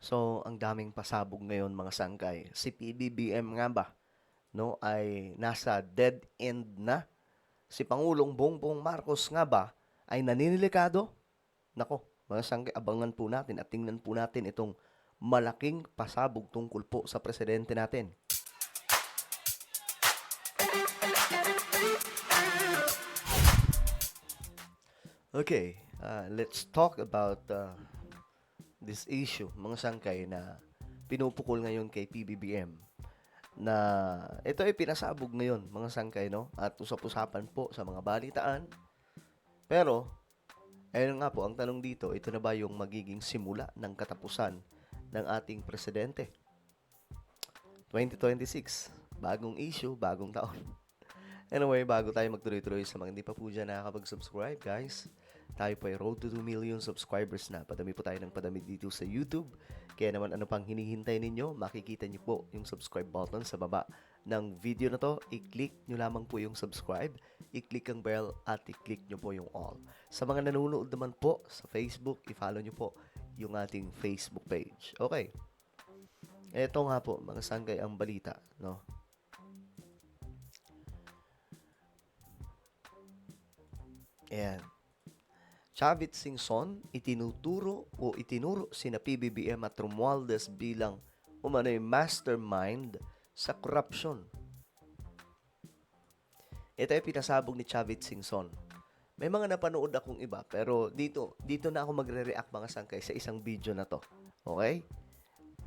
So, ang daming pasabog ngayon mga sangkay. Si PBBM nga ba, no, ay nasa dead end na. Si Pangulong Bongbong Marcos nga ba ay naninilikado? Nako, mga sangkay, abangan po natin at tingnan po natin itong malaking pasabog tungkol po sa presidente natin. Okay, let's talk about this issue, mga sangkay, na pinupukol ngayon kay PBBM, na ito ay pinasabog ngayon, mga sangkay, no? At usap-usapan po sa mga balitaan. Pero, ayun nga po, ang tanong dito, ito na ba yung magiging simula ng katapusan ng ating presidente? 2026, bagong issue, bagong taon. Anyway, bago tayo magtuloy-tuloy, sa mga hindi pa po dyan nakakapag-subscribe, guys, tayo po ay road to 2 million subscribers na. Padami po tayo ng padami dito sa YouTube. Kaya naman, ano pang hinihintay ninyo, makikita nyo po yung subscribe button sa baba ng video na to. I-click nyo lamang po yung subscribe, i-click ang bell, at i-click nyo po yung all. Sa mga nanonood naman po sa Facebook, i-follow nyo po yung ating Facebook page. Okay. Ito nga po, mga sangkay, ang balita, no? Ayan. Chavit Singson, itinuro sina PBBM at Romualdez bilang umano'y mastermind sa corruption. Ito ay pinasabog ni Chavit Singson. May mga napanood akong iba, pero dito na ako magre-react, mga sangkay, sa isang video na to. Okay?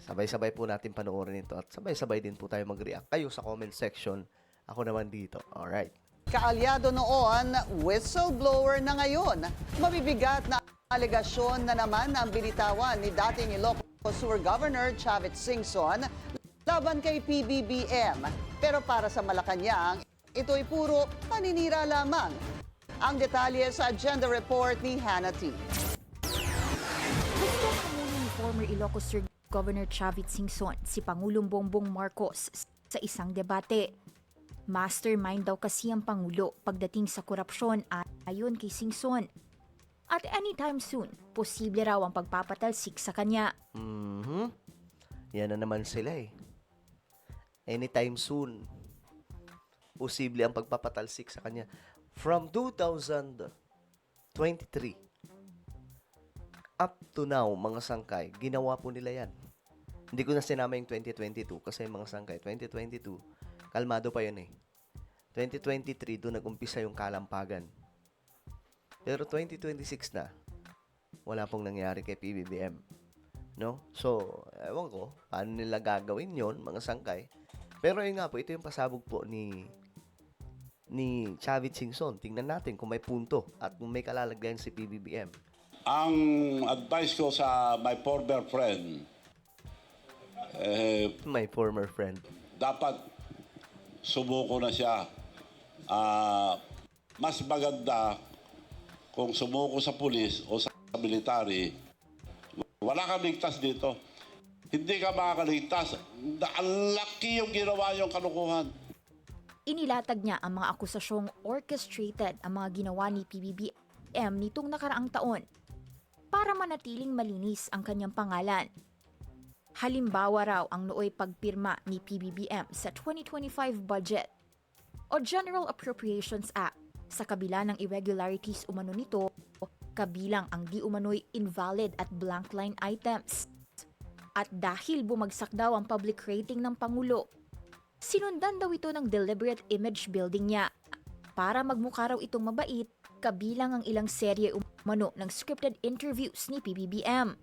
Sabay-sabay po natin panoorin ito at sabay-sabay din po tayo mag-react. Kayo sa comment section, ako naman dito. Alright. Kaalyado noon, whistleblower na ngayon. Mabibigat na alegasyon na naman ang binitawan ni dating Ilocos Sur Governor Chavit Singson laban kay PBBM. Pero para sa Malacanang, ito'y puro paninira lamang. Ang detalye sa agenda report ni Hannah T. Gusto kamuli ni former Ilocos Sur Governor Chavit Singson si Pangulong Bongbong Marcos sa isang debate. Mastermind daw kasi ang Pangulo pagdating sa korupsyon ayon kay Singson. At anytime soon, posible raw ang pagpapatalsik sa kanya. Yan na naman sila eh. Anytime soon, posible ang pagpapatalsik sa kanya. From 2023 up to now, mga sangkay, ginawa po nila yan. Hindi ko na sinama yung 2022 kasi mga sangkay, 2022, kalmado pa yun eh. 2023, doon nag-umpisa yung kalampagan. Pero 2026 na, wala pong nangyari kay PBBM. No? So, ewan ko, paano nila gagawin yon, mga sangkay. Pero yun nga po, ito yung pasabog po ni Chavit Singson. Tingnan natin kung may punto at kung may kalalagyan si PBBM. Ang advice ko sa my former friend, My former friend. dapat sumuko na siya. Mas maganda kung sumuko sa pulis o sa military. Wala kang ligtas dito. Hindi ka makakaligtas. Ang laki yung ginawa yung kalukuhan. Inilatag niya ang mga akusasyong orchestrated ang mga ginawa ni PBBM nitong nakaraang taon para manatiling malinis ang kanyang pangalan. Halimbawa raw ang nooy pagpirma ni PBBM sa 2025 budget o General Appropriations Act sa kabila ng irregularities umano nito, kabilang ang di umano'y invalid at blank line items. At dahil bumagsak daw ang public rating ng Pangulo, sinundan daw ito ng deliberate image building niya para magmukha raw itong mabait, kabilang ang ilang serye umano ng scripted interviews ni PBBM.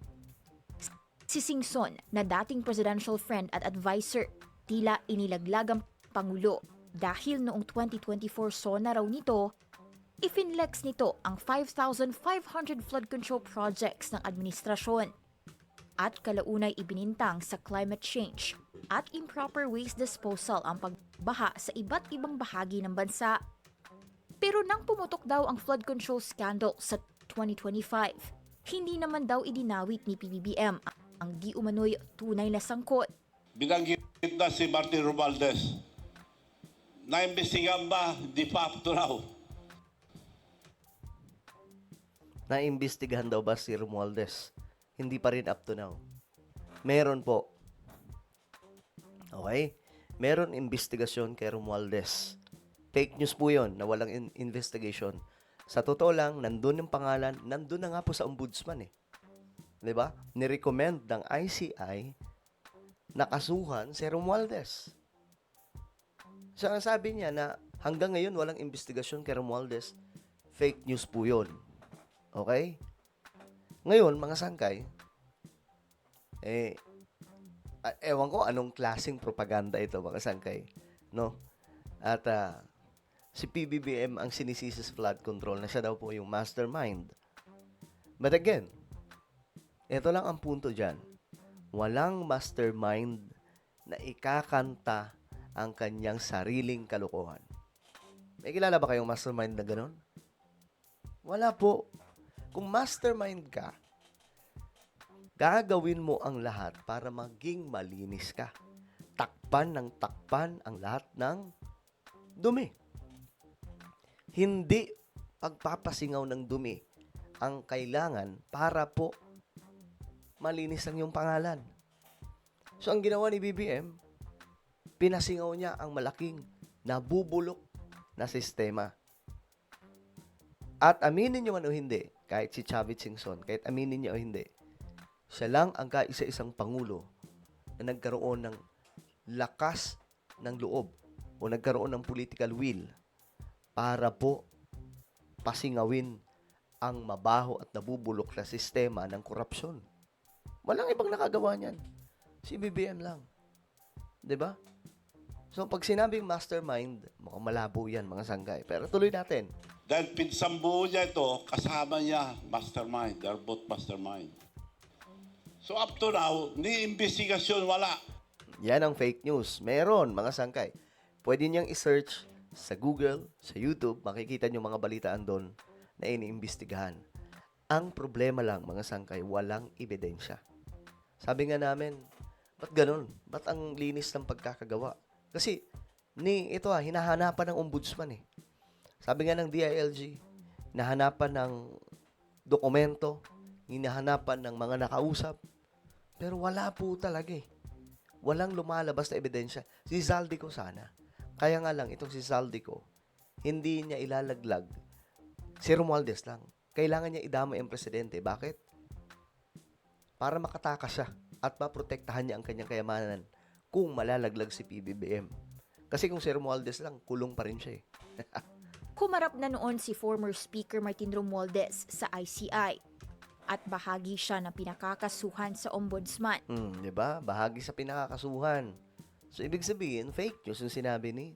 Si Singson, na dating presidential friend at advisor, tila inilaglag ang Pangulo dahil noong 2024 SONA raw nito, ifinlex nito ang 5,500 flood control projects ng administrasyon at kalaunay ibinintang sa climate change at improper waste disposal ang pagbaha sa iba't ibang bahagi ng bansa. Pero nang pumutok daw ang flood control scandal sa 2025, hindi naman daw idinawit ni PBBM ang di umano'y tunay na sangkot. Binanggit na si Martin Romualdez. Naimbestigahan ba? Di pa up to now. Naimbestigahan daw ba si Romualdez? Hindi pa rin up to now. Meron po. Okay? Meron investigasyon kay Romualdez. Fake news po yun na walang investigation. Sa totoo lang, nandun yung pangalan, nandun na nga po sa ombudsman eh. 'Di ba? Ni-recommend ng ICI na kasuhan si Romualdez. So, ang sabi niya na hanggang ngayon walang investigasyon kay Romualdez, fake news po yun. Okay? Ngayon, mga sangkay, ewan ko anong klaseng propaganda ito, mga sangkay. No? At si PBBM ang sinisisi sa flood control na siya daw po yung mastermind. But again, ito lang ang punto dyan. Walang mastermind na ikakanta ang kanyang sariling kalokohan. May kilala ba kayong mastermind na ganun? Wala po. Kung mastermind ka, gagawin mo ang lahat para maging malinis ka. Takpan ng takpan ang lahat ng dumi. Hindi pagpapasingaw ng dumi ang kailangan para po malinis ang iyong pangalan. So, ang ginawa ni BBM, pinasingaw niya ang malaking nabubulok na sistema. At aminin niyo man o hindi, kahit si Chavit Singson, kahit aminin niyo o hindi, siya lang ang kaisa-isang pangulo na nagkaroon ng lakas ng loob o nagkaroon ng political will para po pasingawin ang mabaho at nabubulok na sistema ng korupsyon. Walang ibang nakagawa niyan. Si BBM lang. 'Di ba? So, pag sinabing mastermind, mukhang malabo yan, mga sanggay. Pero tuloy natin. Dahil pinsambuo niya ito, kasama niya mastermind. They're both mastermind. So up to now, ni investigasyon wala. Yan ang fake news. Meron, mga sangkay. Pwede niyang i-search sa Google, sa YouTube, makikita niyo mga balitaan doon na iniimbestigahan. Ang problema lang, mga sangkay, walang ebidensya. Sabi nga namin, ba't ganun? Ba't ang linis ng pagkakagawa? Kasi, hinahanapan ng ombudsman eh. Sabi nga ng DILG, hinahanapan ng dokumento, hinahanapan ng mga nakausap, pero wala po talaga eh. Walang lumalabas na ebidensya. Si Zaldico sana. Kaya nga lang, itong si Zaldico, hindi niya ilalaglag si Romualdez lang. Kailangan niya idamay ang presidente. Bakit? Para makatakas siya at maprotektahan niya ang kanyang kayamanan kung malalaglag si PBBM. Kasi kung si Romualdez lang, kulong pa rin siya eh. Humarap na noon si former Speaker Martin Romualdez sa ICI at bahagi siya ng pinakakasuhan sa ombudsman. Di ba? Bahagi sa pinakakasuhan. So, ibig sabihin, fake news yung sinabi ni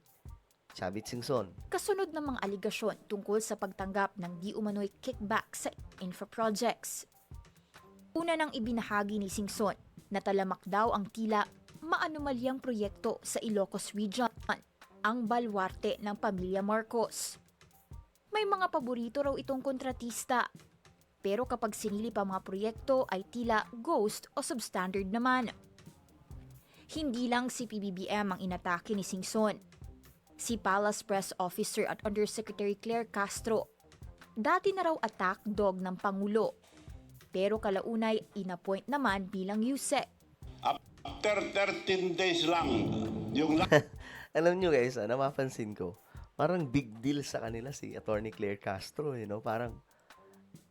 Chavit Singson. Kasunod ng mga aligasyon tungkol sa pagtanggap ng di umano'y kickback sa infra projects. Una nang ibinahagi ni Singson na talamak daw ang tila maanumalyang proyekto sa Ilocos Region, ang balwarte ng pamilya Marcos. May mga paborito raw itong kontratista, pero kapag sinilip ang mga proyekto ay tila ghost o substandard naman. Hindi lang si PBBM ang inatake ni Singson. Si Palace Press Officer at Undersecretary Claire Castro, dati na raw attack dog ng Pangulo, pero kalaunay inappoint naman bilang USEC. After 13 days lang, yung Alam nyo guys, napapansin ko, parang big deal sa kanila si Attorney Claire Castro, parang,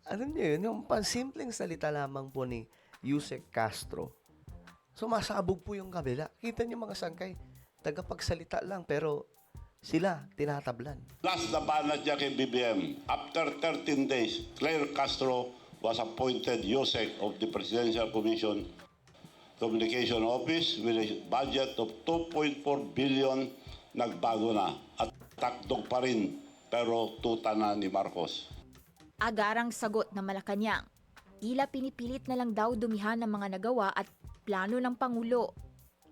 alam nyo yun, yung simpleng salita lamang po ni Yusek Castro, sumasabog po yung kabila. Kita nyo mga sangkay, tagapagsalita lang, pero sila tinatablan. last na banat niya kay BBM. After 13 days, Claire Castro was appointed USEC of the Presidential Commission Communication Office with a budget of 2.4 billion. Nagbago na at takdog pa rin pero tuta na ni Marcos. Agarang sagot ng Malacanang, tila pinipilit na lang daw dumihan ng mga nagawa at plano ng Pangulo.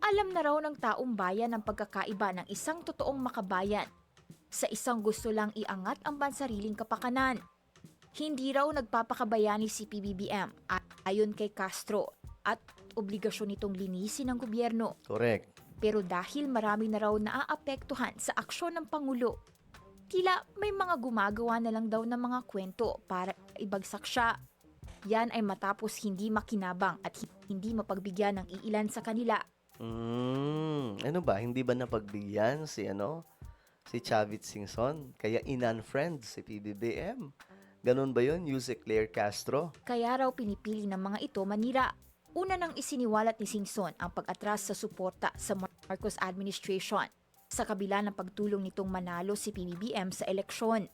Alam na raw ng taong bayan ang pagkakaiba ng isang totoong makabayan sa isang gusto lang iangat ang bansariling kapakanan. Hindi raw nagpapakabayani si PBBM ayon kay Castro at obligasyon nitong linisin ng gobyerno. Correct. Pero dahil marami na raw naaapektuhan sa aksyon ng Pangulo, tila may mga gumagawa na lang daw ng mga kwento para ibagsak siya. Yan ay matapos hindi makinabang at hindi mapagbigyan ng iilan sa kanila. Ano ba? Hindi ba napagbigyan si Chavit Singson? Kaya in-unfriend si PBBM. Ganun ba yun, Yusek Claire Castro? Kaya raw pinipili ng mga ito manira. Una nang isiniwalat ni Singson ang pag-atras sa suporta sa Marcos administration sa kabila ng pagtulong nitong manalo si PBBM sa eleksyon.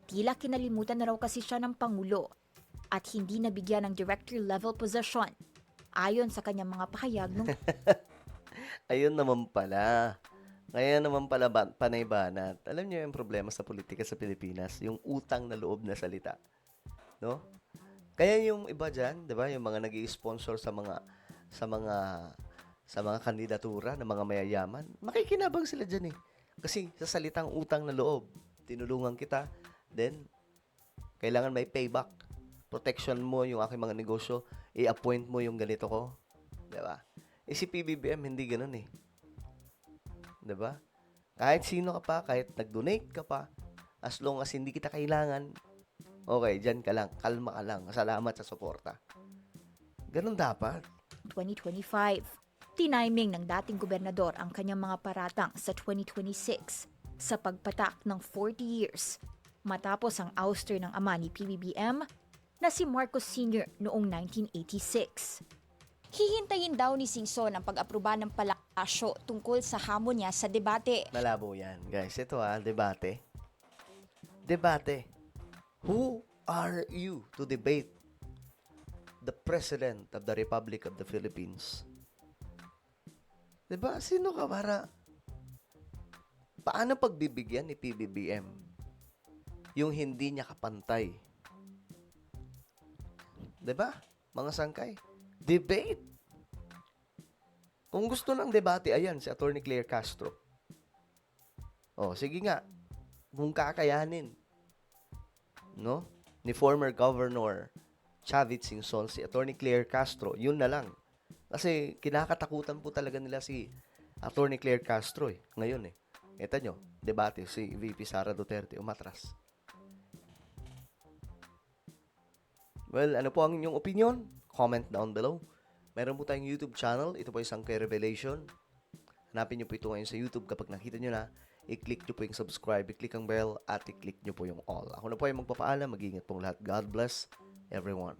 Tila kinalimutan na raw kasi siya ng Pangulo at hindi nabigyan ng director-level position ayon sa kanyang mga pahayag nung Ayun naman pala. Kaya naman pala panay banat. Alam niyo yung problema sa politika sa Pilipinas, yung utang na loob na salita. No? Kaya yung iba diyan, 'di ba, yung mga nag-i-sponsor sa mga kandidatura ng mga mayayaman, makikinabang sila diyan eh. Kasi sa salitang utang na loob, tinulungan kita, then kailangan may payback. Protection mo yung aking mga negosyo, i-appoint mo yung ganito ko, 'di ba? Si PBBM hindi ganoon eh. 'Di ba? Kahit sino ka pa, kahit nag-donate ka pa, as long as hindi kita kailangan, okay, dyan ka lang, kalma ka lang, salamat sa suporta. Ganun dapat. 2025. Tiniming ng dating gobernador ang kanyang mga paratang sa 2026 sa pagpatak ng 40 years matapos ang ouster ng ama ni PBBM na si Marcos Sr. noong 1986. Hihintayin daw ni Singson ang pag-aproba ng palasyo tungkol sa hamon niya sa debate. Malabo yan. Guys, ito debate. Debate. Who are you to debate the President of the Republic of the Philippines? Diba? Sino ka para? Paano pagbibigyan ni PBBM yung hindi niya kapantay? Diba? Mga sangkay. Debate. Kung gusto ng debate, ayan, si Atty. Claire Castro. Oh, sige nga. Kung kakayanin. No? Ni former Governor Chavit Singson, si Atty. Claire Castro, yun na lang. Kasi kinakatakutan po talaga nila si Atty. Claire Castro ngayon eh. Kita nyo, debate si VP Sara Duterte umatras. Well, ano po ang inyong opinion? Comment down below. Meron po tayong YouTube channel. Ito po isang Sangkay Revelation. Hanapin nyo po ito ngayon sa YouTube. Kapag nakita nyo na, i-click nyo po yung subscribe, i-click ang bell, at i-click nyo po yung all. Ako na po ay magpapaalam. Mag-ingat pong lahat. God bless everyone.